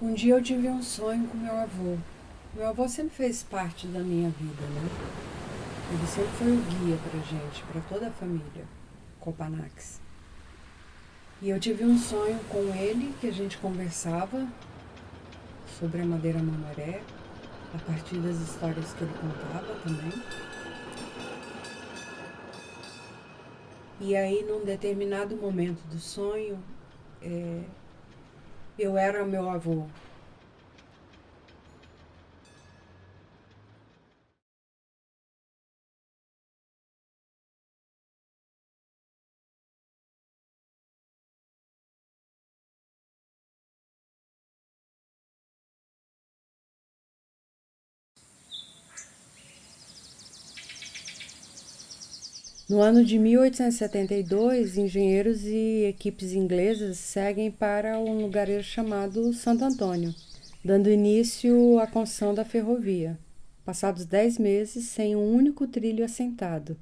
Um dia eu tive um sonho com meu avô. Meu avô sempre fez parte da minha vida, né? Ele sempre foi o guia pra gente, pra toda a família, Copanax. E eu tive um sonho com ele que a gente conversava sobre a madeira mamoré, a partir das histórias que ele contava também. E aí, num determinado momento do sonho, eu era meu avô. No ano de 1872, engenheiros e equipes inglesas seguem para um lugarejo chamado Santo Antônio, dando início à construção da ferrovia, passados 10 meses sem um único trilho assentado.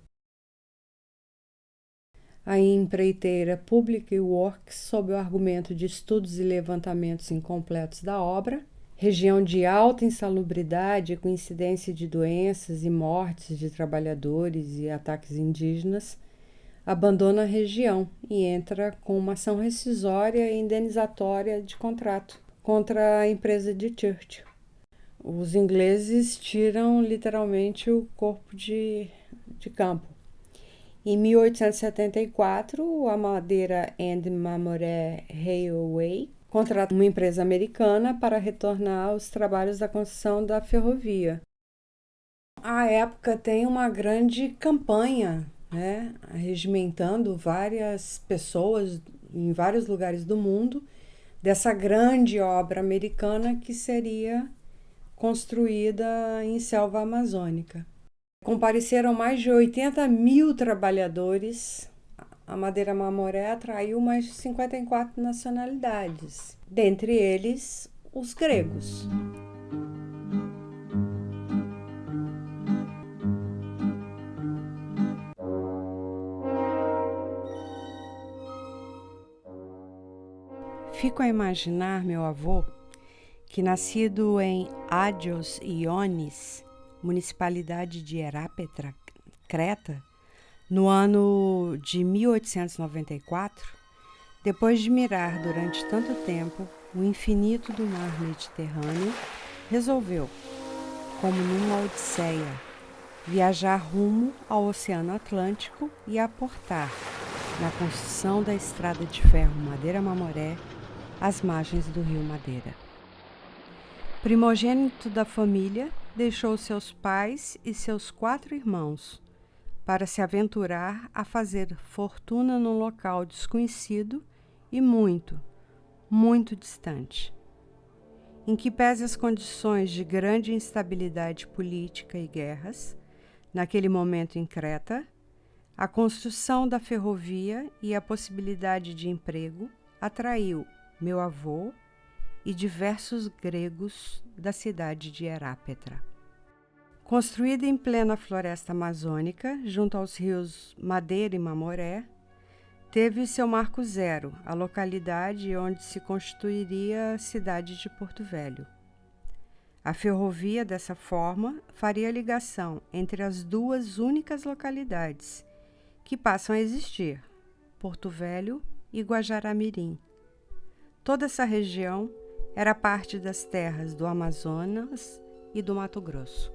A empreiteira Public Works, sob o argumento de estudos e levantamentos incompletos da obra, região de alta insalubridade com incidência de doenças e mortes de trabalhadores e ataques indígenas, abandona a região e entra com uma ação rescisória e indenizatória de contrato contra a empresa de Churchill. Os ingleses tiram literalmente o corpo de campo. Em 1874, a Madeira and Mamoré Railway contrata uma empresa americana para retornar aos trabalhos da construção da ferrovia. À época tem uma grande campanha, né, regimentando várias pessoas em vários lugares do mundo dessa grande obra americana que seria construída em selva amazônica. Compareceram mais de 80 mil trabalhadores. A Madeira Mamoré atraiu mais de 54 nacionalidades, dentre eles os gregos. Fico a imaginar meu avô, que nascido em Agios Ionis, municipalidade de Erápetra, Creta, no ano de 1894, depois de mirar durante tanto tempo o infinito do mar Mediterrâneo, resolveu, como numa odisseia, viajar rumo ao Oceano Atlântico e aportar na construção da estrada de ferro Madeira-Mamoré às margens do rio Madeira. Primogênito da família, deixou seus pais e seus 4 irmãos para se aventurar a fazer fortuna num local desconhecido e muito, muito distante, em que pese as condições de grande instabilidade política e guerras, naquele momento em Creta, a construção da ferrovia e a possibilidade de emprego atraiu meu avô e diversos gregos da cidade de Erápetra. Construída em plena floresta amazônica, junto aos rios Madeira e Mamoré, teve seu marco zero, a localidade onde se constituiria a cidade de Porto Velho. A ferrovia, dessa forma, faria ligação entre as duas únicas localidades que passam a existir, Porto Velho e Guajará-Mirim. Toda essa região era parte das terras do Amazonas e do Mato Grosso.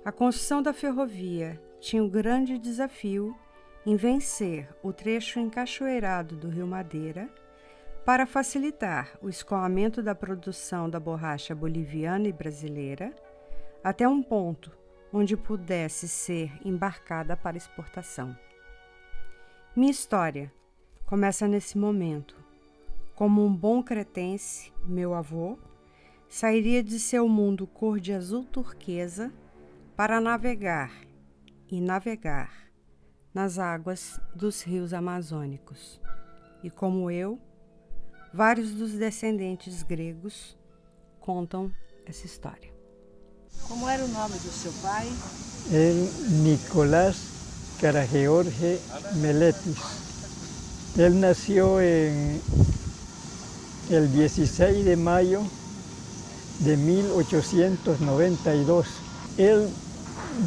A construção da ferrovia tinha um grande desafio em vencer o trecho encachoeirado do rio Madeira para facilitar o escoamento da produção da borracha boliviana e brasileira até um ponto onde pudesse ser embarcada para exportação. Minha história começa nesse momento. Como um bom cretense, meu avô sairia de seu mundo cor de azul turquesa para navegar e navegar nas águas dos rios amazônicos. E como eu, vários dos descendentes gregos contam essa história. Como era o nome do seu pai? Nicolás Karageorge Meletis. Él nació el 16 de mayo de 1892. Él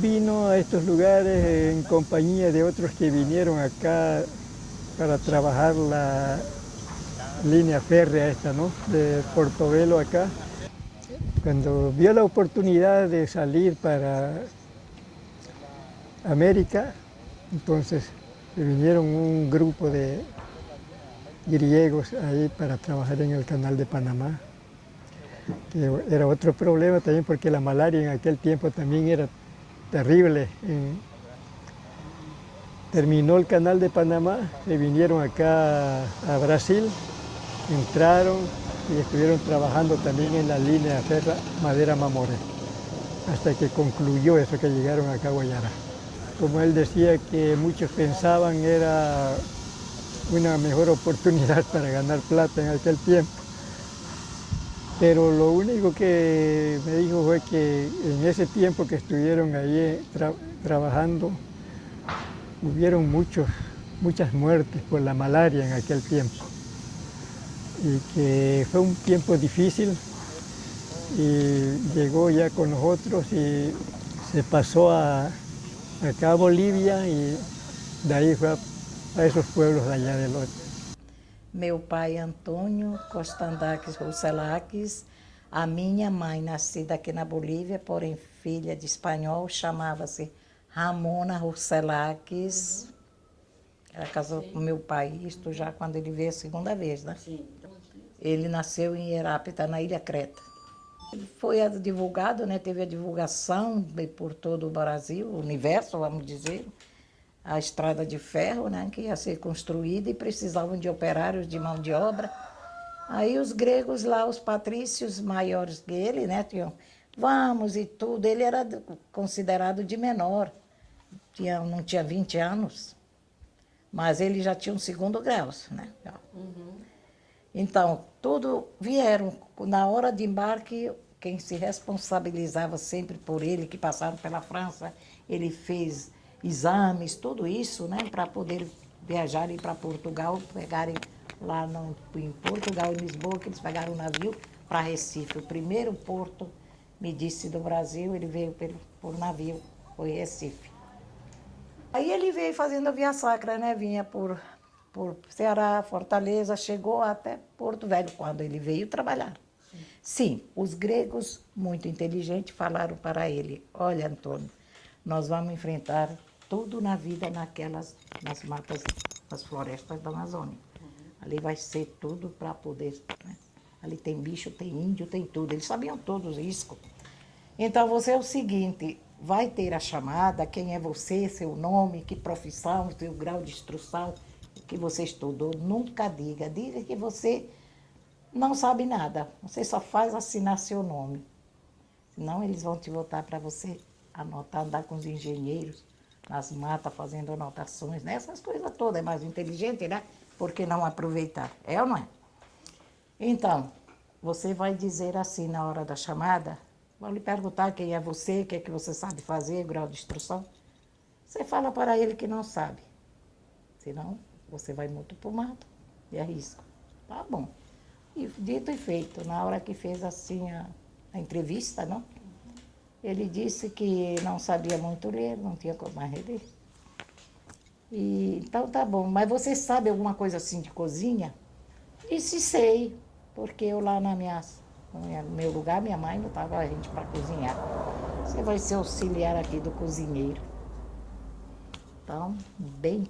vino a estos lugares en compañía de otros que vinieron acá para trabajar la línea férrea esta, ¿no? De Portobelo acá. Cuando vio la oportunidad de salir para América, entonces vinieron un grupo de griegos ahí para trabajar en el Canal de Panamá, que era otro problema también porque la malaria en aquel tiempo también era terrible. Terminó el Canal de Panamá, se vinieron acá a Brasil, entraron y estuvieron trabajando también en la línea férrea Madera-Mamoré, hasta que concluyó eso, que llegaron acá a Guayara. Como él decía que muchos pensaban era una mejor oportunidad para ganar plata en aquel tiempo. Pero lo único que me dijo fue que en ese tiempo que estuvieron ahí trabajando, hubieron muchas muertes por la malaria en aquel tiempo. Y que fue un tiempo difícil y llegó ya con nosotros y se pasó acá a Bolívia y de ahí fue a esos pueblos de allá del otro. Meu pai Antônio Costa Andaques Rouselaques, a minha mãe nascida aqui na Bolívia, porém filha de espanhol, chamava-se Ramona Rouselaques. Ela casou com meu pai, isto já quando ele veio a segunda vez, né? Sim. Ele nasceu em Herápita, na Ilha Creta. Foi divulgado, né? Teve a divulgação por todo o Brasil, o universo, vamos dizer, a estrada de ferro, né? Que ia ser construída e precisavam de operários de mão de obra. Aí os gregos lá, os patrícios maiores que ele, né? Tinham, vamos e tudo. Ele era considerado de menor, não tinha 20 anos, mas ele já tinha um segundo grau, né? Então, tudo vieram. Na hora de embarque, quem se responsabilizava sempre por ele, que passaram pela França, ele fez exames, tudo isso, né, para poder viajarem para Portugal, pegarem lá em Portugal, em Lisboa, que eles pegaram um navio para Recife. O primeiro porto, me disse, do Brasil, ele veio por navio, foi Recife. Aí ele veio fazendo a Via Sacra, né, vinha por Ceará, Fortaleza, chegou até Porto Velho, quando ele veio trabalhar. Sim, os gregos, muito inteligentes, falaram para ele, olha, Antônio, nós vamos enfrentar tudo na vida nas matas, nas florestas da Amazônia. Ali vai ser tudo para poder, né? Ali tem bicho, tem índio, tem tudo. Eles sabiam todos isso. Então, você é o seguinte, vai ter a chamada, quem é você, seu nome, que profissão, seu grau de instrução, que você estudou. Nunca diga que você não sabe nada. Você só faz assinar seu nome. Senão, eles vão te voltar para você anotar, andar com os engenheiros nas matas, fazendo anotações, né? Essas coisas todas. É mais inteligente, né? Por que não aproveitar? É ou não é? Então, você vai dizer assim na hora da chamada, vão lhe perguntar quem é você, o que é que você sabe fazer, grau de instrução. Você fala para ele que não sabe. Senão, você vai muito para o mato e arrisca. Tá bom. E dito e feito, na hora que fez assim a entrevista, não? Ele disse que não sabia muito ler, não tinha como mais ler. E, então tá bom, mas você sabe alguma coisa assim de cozinha? Disse, sei, porque eu lá no meu lugar, minha mãe botava a gente para cozinhar. Você vai ser auxiliar aqui do cozinheiro. Então, bem,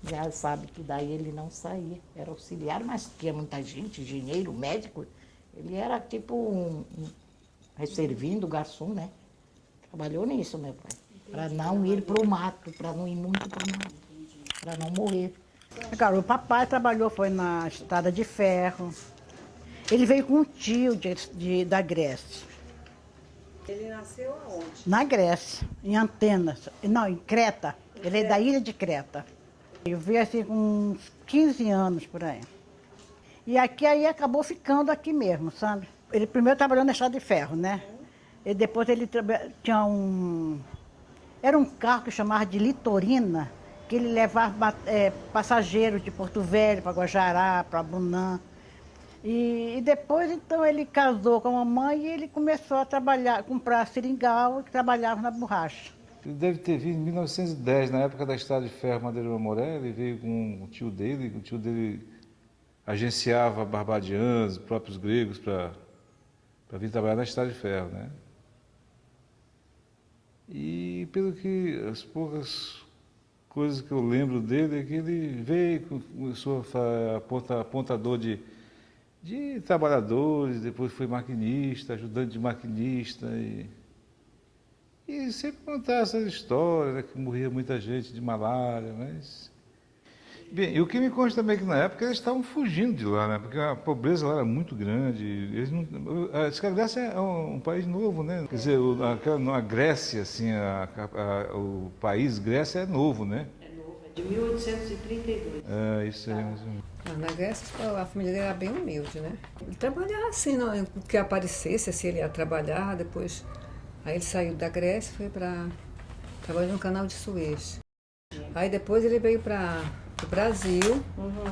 já sabe que daí ele não saía. Era auxiliar, mas tinha muita gente, engenheiro, médico. Ele era tipo servindo, garçom, né? Trabalhou nisso, meu pai. Para não ir para o mato, para não ir muito para o mato, para não morrer. Cara, o papai trabalhou, foi na estrada de ferro. Ele veio com um tio da Grécia. Ele nasceu aonde? Na Grécia, em Atenas. Não, em Creta. Ele é da ilha de Creta. Ele veio assim com uns 15 anos por aí. E aqui aí acabou ficando aqui mesmo, sabe? Ele primeiro trabalhou na estrada de ferro, né? E depois ele tinha era um carro que chamava de Litorina, que ele levava passageiros de Porto Velho para Guajará, para Bunã. E depois, então, ele casou com a mamãe e ele começou a trabalhar, comprar seringal e trabalhava na borracha. Ele deve ter vindo em 1910, na época da Estrada de Ferro Madeira Mamoré. Ele veio com o tio dele agenciava barbadianos, próprios gregos, para vir trabalhar na Estrada de Ferro, né? E pelo que as poucas coisas que eu lembro dele é que ele veio, começou a apontador de trabalhadores, depois foi maquinista, ajudante de maquinista, e sempre contava essas histórias, né, que morria muita gente de malária, mas... Bem, e o que me consta também é que na época eles estavam fugindo de lá, né, porque a pobreza lá era muito grande, diz que a Grécia é um país novo, né, quer dizer, a Grécia, assim, o país Grécia é novo, né? De 1832. É, isso aí mesmo. Na Grécia, a família dele era bem humilde, né? Ele trabalhava assim, não, o que aparecesse, assim, ele ia trabalhar, depois... Aí ele saiu da Grécia e foi para... trabalhar no canal de Suez. Aí depois ele veio para o Brasil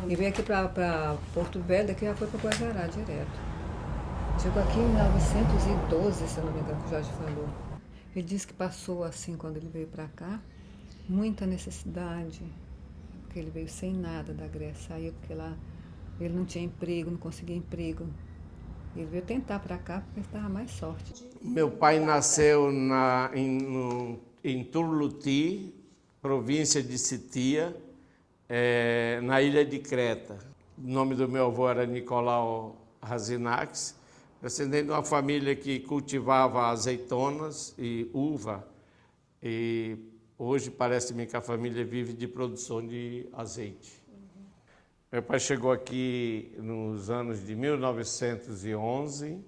e veio aqui para Porto Velho, daqui já foi para Guajará direto. Chegou aqui em 1912, se eu não me engano, que o Jorge falou. Ele disse que passou assim, quando ele veio para cá, muita necessidade, porque ele veio sem nada da Grécia, saiu porque lá ele não tinha emprego, não conseguia emprego. Ele veio tentar para cá porque ele estava mais sorte. Meu pai nasceu em Turluti, província de Sitia, na ilha de Creta. O nome do meu avô era Nicolau Razinax, descendente de uma família que cultivava azeitonas e uva. E hoje parece-me que a família vive de produção de azeite. Meu pai chegou aqui nos anos de 1911,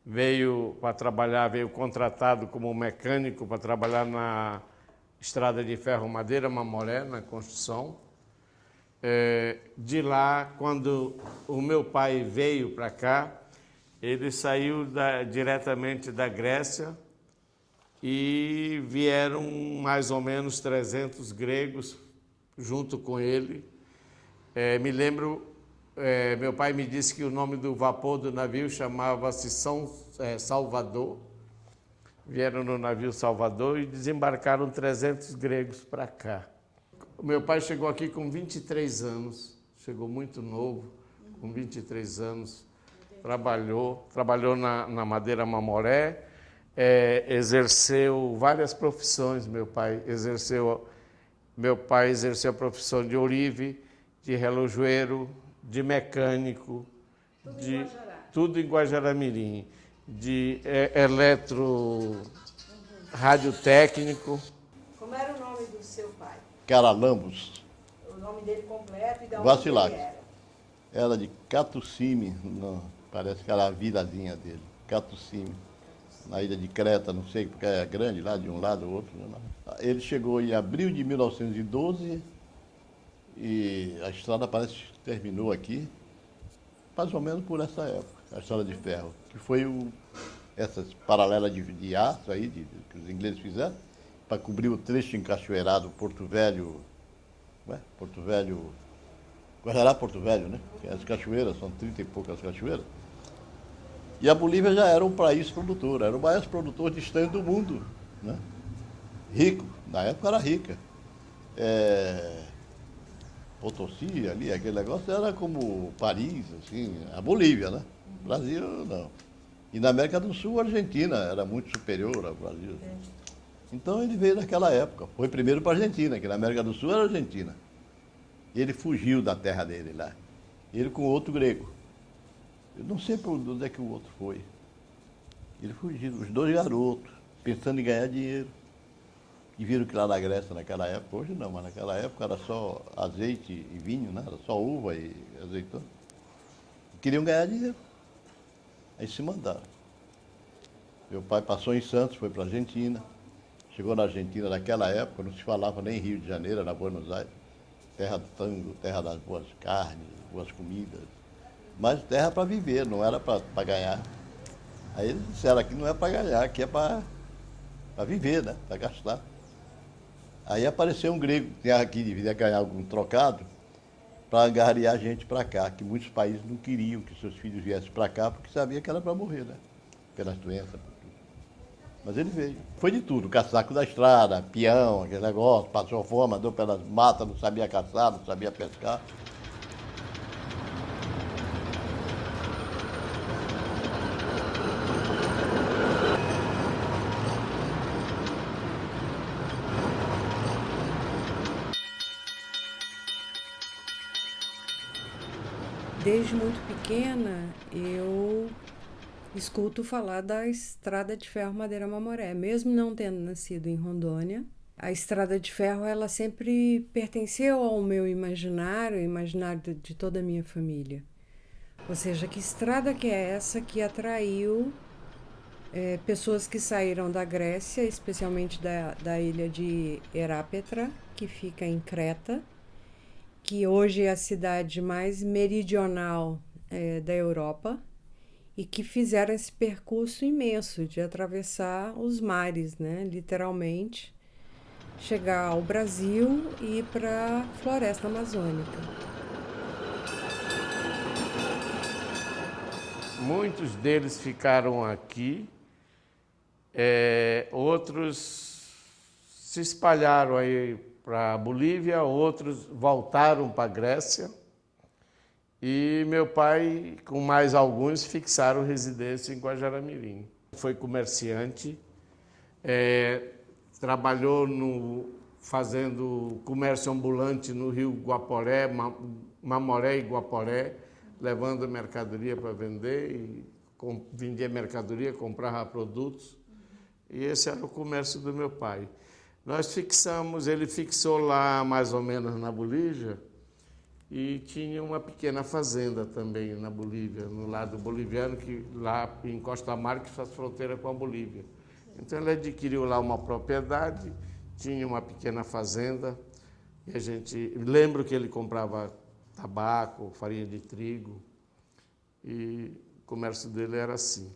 veio para trabalhar, veio contratado como mecânico para trabalhar na Estrada de Ferro Madeira Mamoré, na construção. De lá, quando o meu pai veio para cá, ele saiu diretamente da Grécia e vieram mais ou menos 300 gregos junto com ele. Me lembro, meu pai me disse que o nome do vapor do navio chamava-se Salvador. Vieram no navio Salvador e desembarcaram 300 gregos para cá. O meu pai chegou aqui com 23 anos, chegou muito novo, com 23 anos, trabalhou na Madeira Mamoré, exerceu várias profissões. Meu pai exerceu a profissão de ourive, de relojoeiro, de mecânico, tudo em Guajará-Mirim, de radiotécnico. Como era o nome do seu pai? Caralambos. O nome dele completo e da onde Vacilac. ele era? Era de Catucime, parece que era a vilazinha dele, Catucime, na ilha de Creta, não sei, porque é grande lá, de um lado ou outro. Né? Ele chegou em abril de 1912 e a estrada parece que terminou aqui, mais ou menos por essa época, a estrada de ferro, que foi essas paralelas de aço aí, que os ingleses fizeram, para cobrir o trecho encachoeirado Porto Velho, Guajará, Porto Velho, né? As cachoeiras, são 30 e poucas cachoeiras. E a Bolívia já era um país produtor, era o maior produtor de estanho do mundo, né? Rico, na época era rica. Potosí ali, aquele negócio era como Paris, assim, a Bolívia, né? Brasil, não. E na América do Sul, a Argentina era muito superior ao Brasil. Então ele veio naquela época, foi primeiro para a Argentina, que na América do Sul era a Argentina. E ele fugiu da terra dele lá, ele com outro grego. Eu não sei para onde é que o outro foi. Ele fugiu, os dois garotos, pensando em ganhar dinheiro. E viram que lá na Grécia, naquela época, hoje não, mas naquela época era só azeite e vinho, né? Era só uva e azeitona. Queriam ganhar dinheiro. Aí se mandaram. Meu pai passou em Santos, foi para a Argentina. Chegou na Argentina naquela época, não se falava nem Rio de Janeiro, era Buenos Aires. Terra do tango, terra das boas carnes, boas comidas. Mas terra para viver, não era para ganhar. Aí eles disseram, aqui não é para ganhar, aqui é para viver, né? Para gastar. Aí apareceu um grego que aqui devia ganhar algum trocado para angariar gente para cá, que muitos países não queriam que seus filhos viessem para cá, porque sabiam que era para morrer, né? Pelas doenças, por tudo. Mas ele veio. Foi de tudo, caçaco da estrada, peão, aquele negócio, passou fome, andou pelas matas, não sabia caçar, não sabia pescar. Desde muito pequena, eu escuto falar da Estrada de Ferro Madeira Mamoré, mesmo não tendo nascido em Rondônia. A Estrada de Ferro, ela sempre pertenceu ao meu imaginário, o imaginário de toda a minha família. Ou seja, que estrada que é essa que atraiu pessoas que saíram da Grécia, especialmente da ilha de Erápetra, que fica em Creta, que hoje é a cidade mais meridional da Europa, e que fizeram esse percurso imenso de atravessar os mares, né, literalmente, chegar ao Brasil e ir para a floresta amazônica. Muitos deles ficaram aqui, outros se espalharam aí para a Bolívia, outros voltaram para a Grécia, e meu pai, com mais alguns, fixaram residência em Guajará-Mirim. Foi comerciante, trabalhou fazendo comércio ambulante no Rio Guaporé, Mamoré e Guaporé, levando mercadoria para vender, e vendia mercadoria, comprava produtos, e esse era o comércio do meu pai. Ele fixou lá mais ou menos na Bolívia, e tinha uma pequena fazenda também na Bolívia, no lado boliviano, que lá em Costa Mar, que faz fronteira com a Bolívia. Então ele adquiriu lá uma propriedade, tinha uma pequena fazenda, e lembro que ele comprava tabaco, farinha de trigo, e o comércio dele era assim.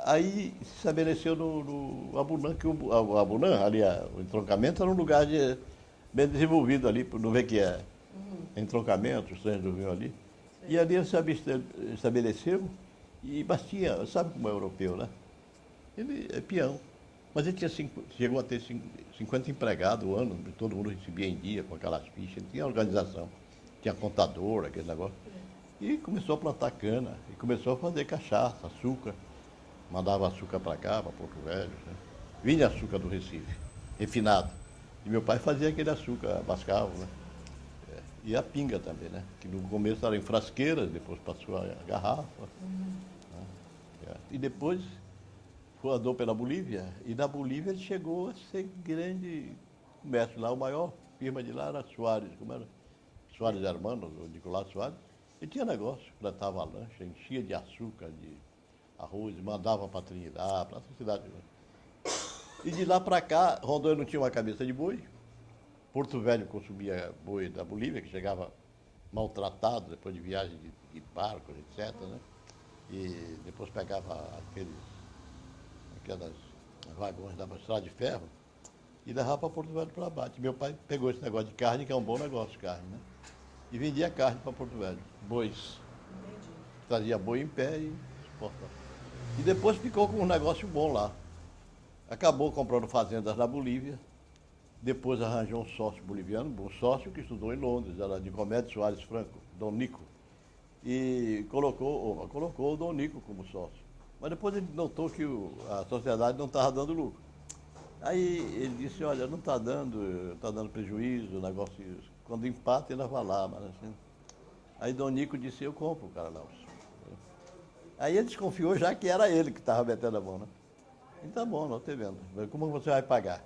Aí se estabeleceu no Abunã, que o Abunã, ali, o entroncamento, era um lugar bem desenvolvido ali, não vê que é entroncamento, os trens dormiam ali. Sim. E ali ele se estabeleceu, mas tinha, sabe como é europeu, né? Ele é peão, mas ele chegou a ter 50 empregados o ano, todo mundo recebia em dia com aquelas fichas, ele tinha organização, tinha contador, aquele negócio. E começou a plantar cana, e começou a fazer cachaça, açúcar. Mandava açúcar para cá, para Porto Velho, né? Vinha açúcar do Recife, refinado. E meu pai fazia aquele açúcar mascavo, né? E a pinga também, né? Que no começo era em frasqueiras, depois passou a garrafa. Né? E depois andou pela Bolívia, e na Bolívia ele chegou a ser grande comércio lá. O maior firma de lá era Soares, como era? Soares Hermanos, o Nicolás Soares. Ele tinha negócio, plantava lancha, enchia de açúcar, de arroz, mandava para Trinidad, para essa cidade. E de lá para cá, Rondônia não tinha uma cabeça de boi. Porto Velho consumia boi da Bolívia, que chegava maltratado depois de viagem de barcos, etc. Né? E depois pegava aqueles vagões da estrada de ferro e levava para Porto Velho para abate. Meu pai pegou esse negócio de carne, que é um bom negócio, carne, né? E vendia carne para Porto Velho, bois. Trazia boi em pé e exportava. E depois ficou com um negócio bom lá. Acabou comprando fazendas na Bolívia, depois arranjou um sócio boliviano, um sócio que estudou em Londres, era Nicomedes Soares Franco, Dom Nico, e colocou o Dom Nico como sócio. Mas depois ele notou que a sociedade não estava dando lucro. Aí ele disse, olha, não está dando prejuízo, o negócio, quando empata ele vai lá, mas assim. Aí Dom Nico disse, eu compro o cara lá. Aí ele desconfiou já que era ele que estava metendo a mão, né? E tá bom, não estou vendo. Como você vai pagar?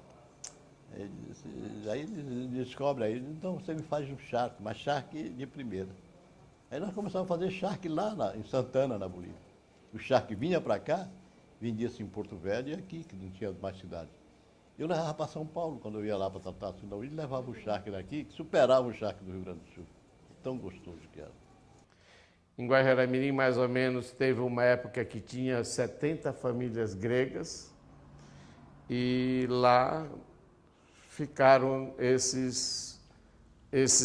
Aí ele descobre aí, então você me faz um charque, mas charque de primeira. Aí nós começamos a fazer charque lá em Santana, na Bolívia. O charque vinha para cá, vendia-se em Porto Velho e aqui, que não tinha mais cidade. Eu levava para São Paulo, quando eu ia lá para tratar assim, ele levava o charque daqui, que superava o charque do Rio Grande do Sul. Tão gostoso que era. Em Guajará-Mirim, mais ou menos, teve uma época que tinha 70 famílias gregas, e lá ficaram esses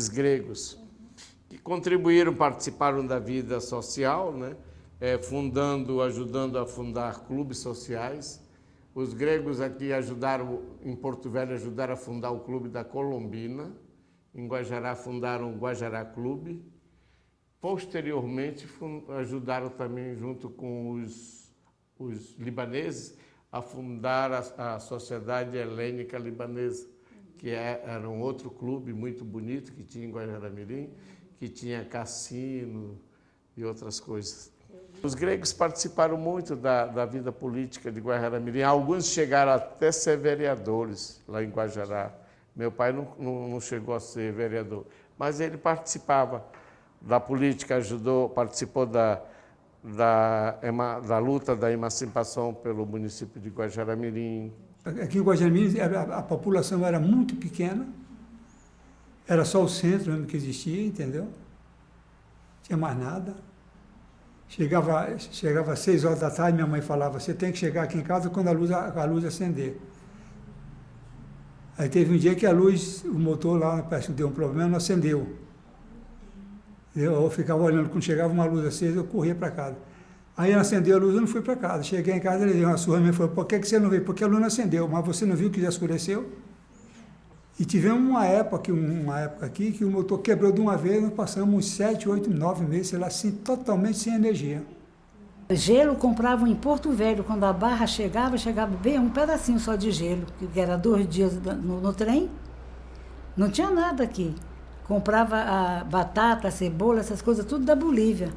gregos, que contribuíram, participaram da vida social, né? Ajudando a fundar clubes sociais. Os gregos aqui ajudaram, em Porto Velho, ajudaram a fundar o Clube da Colombina. Em Guajará fundaram o Guajará Clube. Posteriormente, ajudaram também, junto com os libaneses, a fundar a Sociedade Helênica Libanesa, que era um outro clube muito bonito que tinha em Guajará-Mirim, que tinha cassino e outras coisas. Os gregos participaram muito da vida política de Guajará-Mirim. Alguns chegaram até a ser vereadores lá em Guajará. Meu pai não chegou a ser vereador, mas ele participava da política, participou da luta da emancipação pelo município de Guajará-Mirim. Aqui em Guajará-Mirim a população era muito pequena, era só o centro mesmo que existia, entendeu? Não tinha mais nada. Chegava às 6 horas da tarde, minha mãe falava, você tem que chegar aqui em casa quando a luz acender. Aí teve um dia que o motor lá, parece que deu um problema, não acendeu. Eu ficava olhando, quando chegava uma luz acesa, eu corria para casa. Aí acendeu a luz, eu não fui para casa. Cheguei em casa, ele deu uma surra, falou, por que você não veio? Porque a luz não acendeu, mas você não viu que já escureceu? E tivemos uma época aqui que o motor quebrou de uma vez, nós passamos uns 7, 8, 9 meses, sei lá, assim, totalmente sem energia. Gelo compravam em Porto Velho, quando a barra chegava bem um pedacinho só de gelo, que era 2 dias no trem, não tinha nada aqui. Comprava a batata, a cebola, essas coisas, tudo da Bolívia,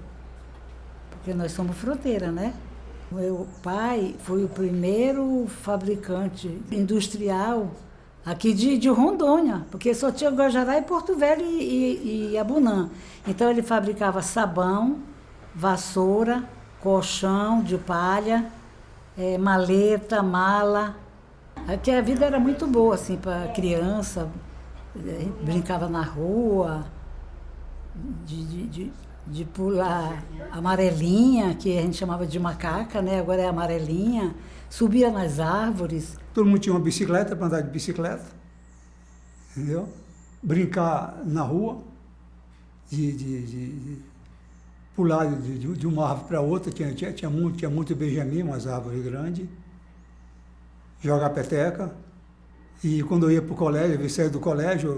porque nós somos fronteira, né? Meu pai foi o primeiro fabricante industrial aqui de Rondônia, porque só tinha Guajará e Porto Velho e Abunã. Então ele fabricava sabão, vassoura, colchão de palha, maleta, mala. Aqui a vida era muito boa, assim, para criança, brincava na rua, de pular amarelinha, que a gente chamava de macaca, né? Agora é amarelinha, subia nas árvores. Todo mundo tinha uma bicicleta para andar de bicicleta, entendeu? Brincar na rua, de pular de uma árvore para outra, tinha muito benjamin, umas árvores grandes, jogar peteca. E quando eu ia para o colégio, eu saía do colégio,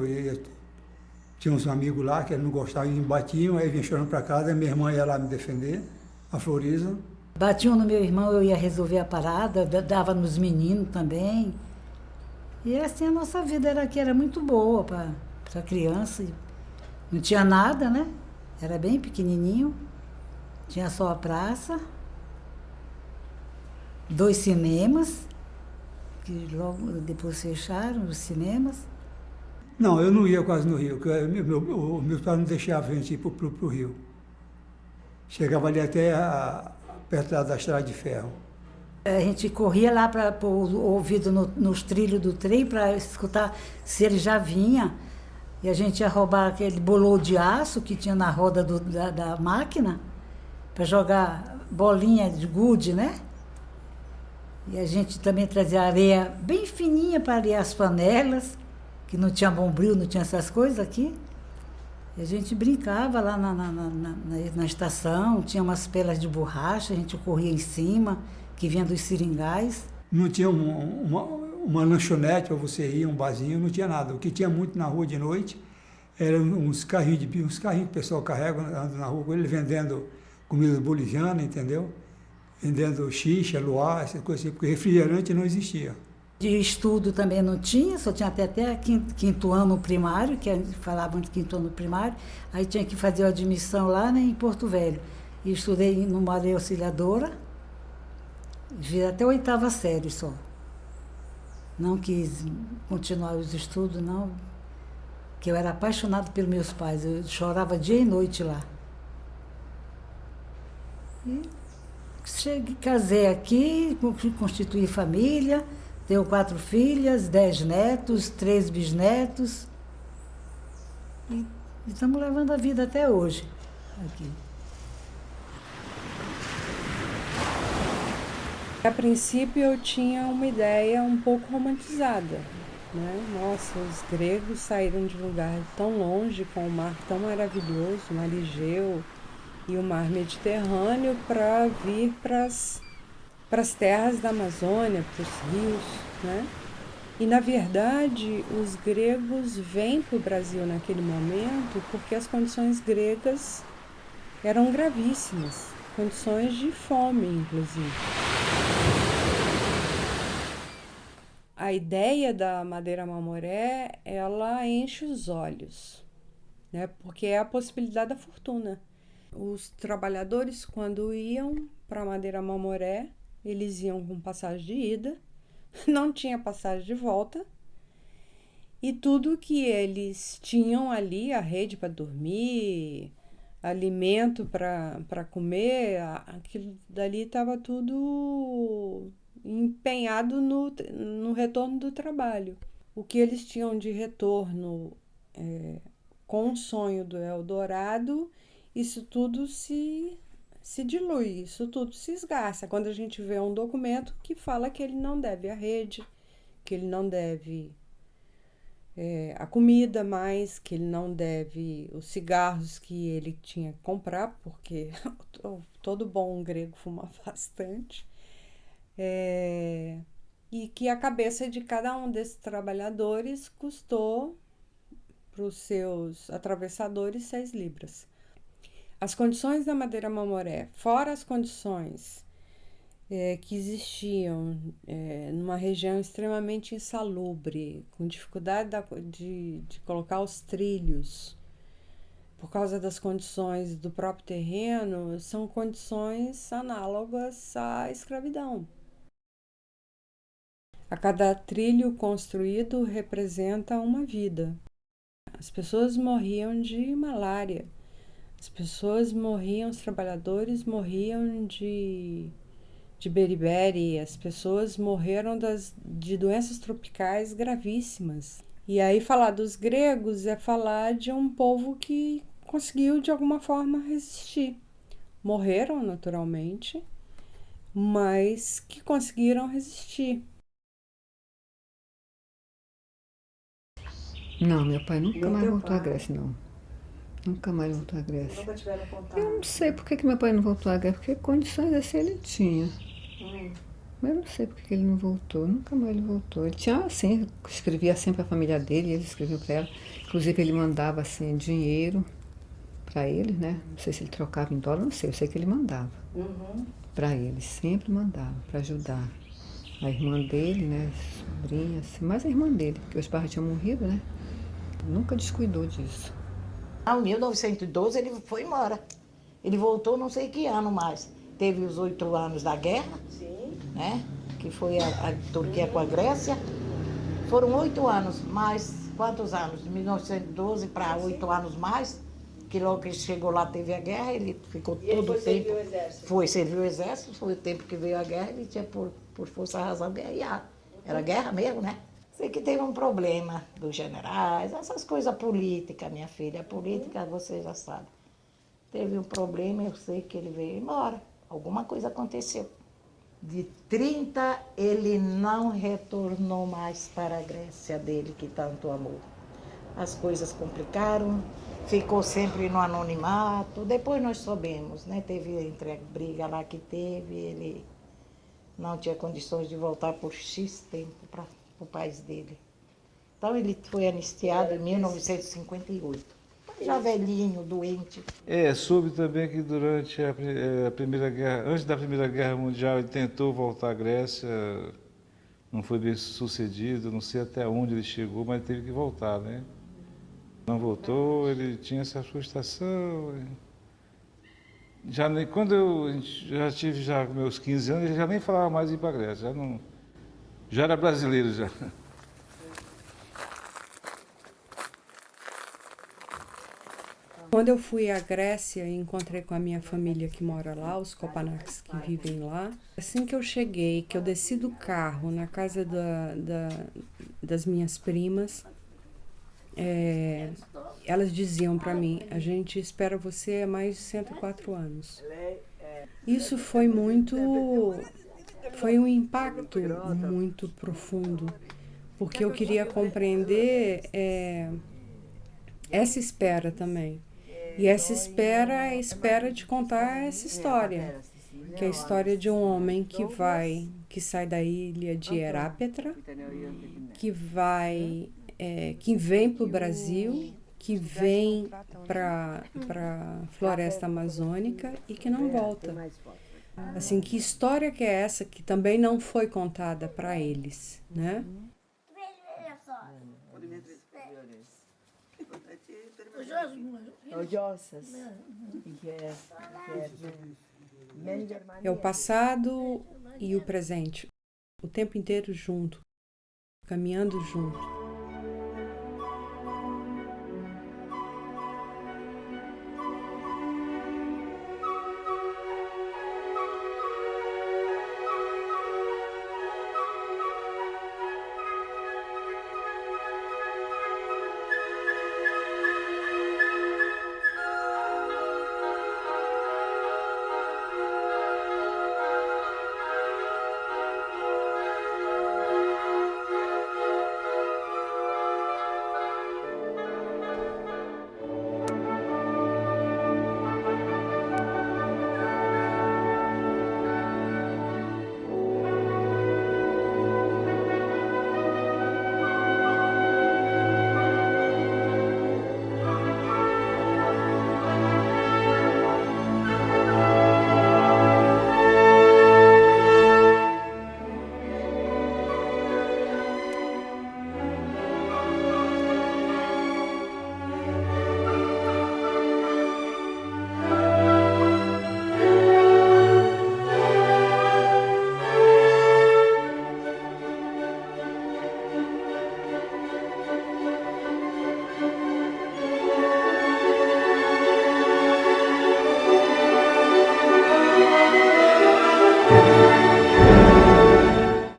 tinha uns amigos lá que não gostavam e me batiam, aí vinha chorando para casa, e minha irmã ia lá me defender, a Floriza. Batiam no meu irmão, eu ia resolver a parada, dava nos meninos também. E assim a nossa vida era muito boa para criança. Não tinha nada, né? Era bem pequenininho, tinha só a praça, 2 cinemas, que logo depois fecharam os cinemas. Não, eu não ia quase no Rio, porque meus pais não deixavam a gente ir para o Rio. Chegava ali até perto da estrada de ferro. A gente corria lá para pôr o ouvido nos trilhos do trem para escutar se ele já vinha. E a gente ia roubar aquele bolô de aço que tinha na roda da máquina para jogar bolinha de gude, né? E a gente também trazia areia bem fininha para arear as panelas, que não tinha bombril, não tinha essas coisas aqui. E a gente brincava lá na estação, tinha umas pelas de borracha, a gente corria em cima, que vinha dos seringais. Não tinha uma lanchonete para você ir, um barzinho, não tinha nada. O que tinha muito na rua de noite eram uns carrinhos que o pessoal carrega, anda na rua com ele vendendo comida boliviana, entendeu? Vendendo xixa, luar, essas coisas assim, porque refrigerante não existia. De estudo também não tinha, só tinha até 5º ano primário, que a gente falava de 5º ano primário, aí tinha que fazer a admissão lá, né, em Porto Velho. E estudei numa área auxiliadora, vi até a 8ª série só. Não quis continuar os estudos, não, porque eu era apaixonada pelos meus pais, eu chorava dia e noite lá. E casei aqui, constituí família, tenho 4 filhas, 10 netos, 3 bisnetos. E estamos levando a vida até hoje aqui. A princípio eu tinha uma ideia um pouco romantizada né? Nossa, os gregos saíram de lugar tão longe, com o mar tão maravilhoso, o mar Egeu e o mar Mediterrâneo, para vir para as terras da Amazônia, para os rios, né? E, na verdade, os gregos vêm para o Brasil naquele momento porque as condições gregas eram gravíssimas, condições de fome, inclusive. A ideia da madeira mamoré, ela enche os olhos, né? Porque é a possibilidade da fortuna. Os trabalhadores, quando iam para a madeira mamoré, eles iam com passagem de ida, não tinha passagem de volta, e tudo que eles tinham ali, a rede para dormir, alimento para comer, aquilo dali estava tudo empenhado no retorno do trabalho. O que eles tinham de retorno com o sonho do Eldorado, isso tudo se dilui, isso tudo se esgarça. Quando a gente vê um documento que fala que ele não deve a rede, que ele não deve a comida mais, que ele não deve os cigarros que ele tinha que comprar, porque todo bom grego fuma bastante, e que a cabeça de cada um desses trabalhadores custou para os seus atravessadores 6 libras. As condições da madeira mamoré, fora as condições que existiam numa região extremamente insalubre, com dificuldade de colocar os trilhos, por causa das condições do próprio terreno, são condições análogas à escravidão. A cada trilho construído representa uma vida. As pessoas morriam de malária, as pessoas morriam, os trabalhadores morriam de beriberi, as pessoas morreram de doenças tropicais gravíssimas. E aí falar dos gregos é falar de um povo que conseguiu de alguma forma resistir. Morreram naturalmente, mas que conseguiram resistir. Não, meu pai nunca mais voltou à Grécia, não. Nunca mais voltou à Grécia. Nunca tiveram contato? Eu não sei por que meu pai não voltou à Grécia, porque condições assim ele tinha. Mas eu não sei por que ele não voltou, nunca mais ele voltou. Ele tinha, assim, escrevia sempre a família dele, eles escreviam para ela. Inclusive ele mandava, assim, dinheiro para eles, né? Não sei se ele trocava em dólar, não sei, eu sei que ele mandava. Para eles, sempre mandava, para ajudar. A irmã dele, né, sobrinha, assim, mais a irmã dele, porque os pais tinham morrido, né? Nunca descuidou disso. Em 1912 ele foi embora. Ele voltou não sei que ano mais. Teve os 8 anos da guerra, né? Que foi a Turquia com a Grécia. Foram 8 anos, mais quantos anos? De 1912 para 8 anos mais, que logo que ele chegou lá teve a guerra, ele ficou todo o tempo. Serviu o exército, foi o tempo que veio a guerra, ele tinha por força razão guerrear. Era guerra mesmo, né? Sei que teve um problema dos generais, essas coisas políticas, minha filha. A política, você já sabe. Teve um problema, eu sei que ele veio embora. Alguma coisa aconteceu. De 30, ele não retornou mais para a Grécia dele, que tanto amou. As coisas complicaram, ficou sempre no anonimato. Depois nós soubemos, né? Teve briga lá que teve, ele não tinha condições de voltar por X tempo para o país dele. Então ele foi anistiado em 1958. Já velhinho, doente. Soube também que durante a Primeira Guerra, antes da Primeira Guerra Mundial, ele tentou voltar à Grécia, não foi bem sucedido, não sei até onde ele chegou, mas teve que voltar, né? Não voltou, ele tinha essa frustração. Quando eu já tive meus 15 anos, ele já nem falava mais em ir para a Grécia, já era brasileiro já. Quando eu fui à Grécia e encontrei com a minha família que mora lá, os Kopanaks que vivem lá, assim que eu cheguei, que eu desci do carro na casa das minhas primas, elas diziam para mim, a gente espera você há mais de 104 anos. Isso foi um impacto muito profundo, porque eu queria compreender essa espera também. E essa espera é a espera de contar essa história, que é a história de um homem que sai da ilha de Herápetra, que vem para o Brasil, que vem para a floresta amazônica e que não volta. Assim, que história que é essa que também não foi contada para eles, né? É o passado e o presente, o tempo inteiro junto, caminhando junto.